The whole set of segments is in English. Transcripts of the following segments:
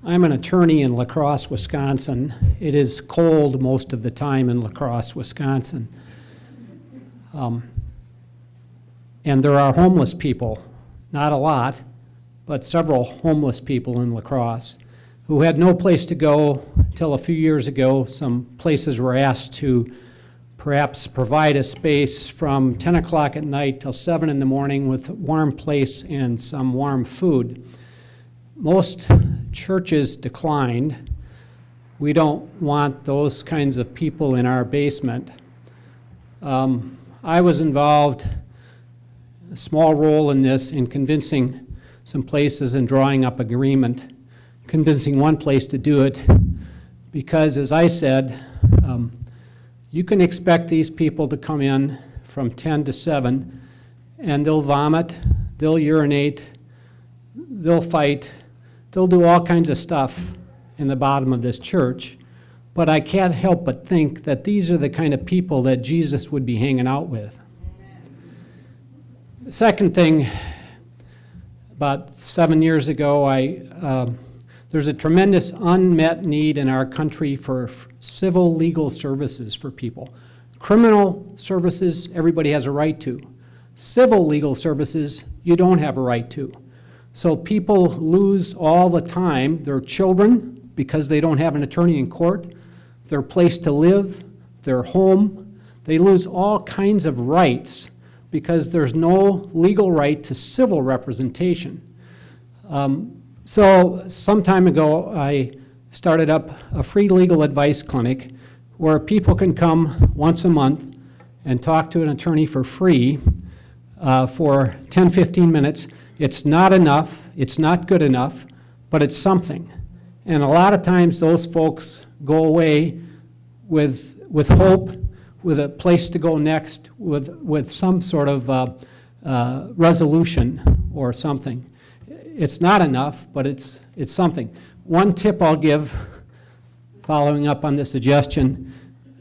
I'm an attorney in La Crosse, Wisconsin. It is cold most of the time in La Crosse, Wisconsin. And there are homeless people, not a lot, but several homeless people in La Crosse who had no place to go until a few years ago. Some places were asked to perhaps provide a space from 10 o'clock at night till 7 in the morning with a warm place and some warm food. Most churches declined. We don't want those kinds of people in our basement. I was involved, a small role in this, in convincing some places and drawing up agreement, convincing one place to do it, because as I said, you can expect these people to come in from 10 to 7 and they'll vomit, they'll urinate, they'll fight, they'll do all kinds of stuff in the bottom of this church. But I can't help but think that these are the kind of people that Jesus would be hanging out with. The second thing, about 7 years ago, there's a tremendous unmet need in our country for civil legal services for people. Criminal services, everybody has a right to. Civil legal services, you don't have a right to. So people lose all the time their children because they don't have an attorney in court, their place to live, their home. They lose all kinds of rights because there's no legal right to civil representation. So some time ago, I started up a free legal advice clinic where people can come once a month and talk to an attorney for free for 10, 15 minutes. It's not enough, it's not good enough, but it's something. And a lot of times those folks go away with hope, with a place to go next, with some sort of resolution or something. It's not enough, but it's something. One tip I'll give, following up on this suggestion,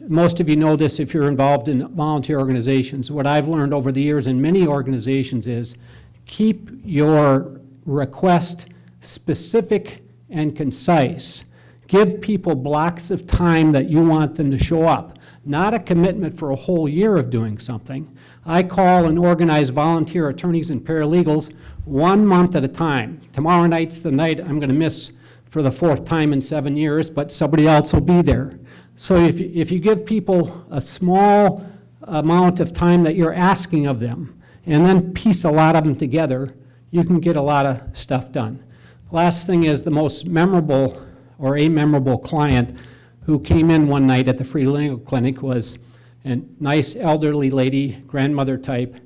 most of you know this if you're involved in volunteer organizations. What I've learned over the years in many organizations is keep your request specific and concise. Give people blocks of time that you want them to show up, not a commitment for a whole year of doing something. I call and organize volunteer attorneys and paralegals 1 month at a time. Tomorrow night's the night I'm going to miss for the 4th time in 7 years, but somebody else will be there. So if you give people a small amount of time that you're asking of them, and then piece a lot of them together, you can get a lot of stuff done. Last thing is the most memorable or a memorable client who came in one night at the free legal clinic was a nice elderly lady, grandmother type,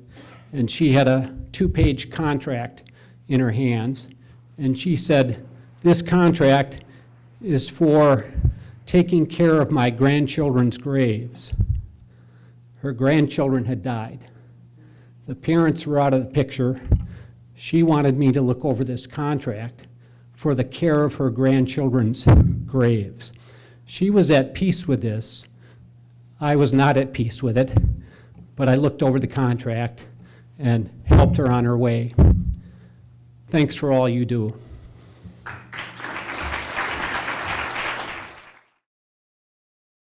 and she had a 2-page contract in her hands. And she said, "This contract is for taking care of my grandchildren's graves." Her grandchildren had died. The parents were out of the picture. She wanted me to look over this contract for the care of her grandchildren's graves. She was at peace with this. I was not at peace with it, but I looked over the contract and helped her on her way. Thanks for all you do.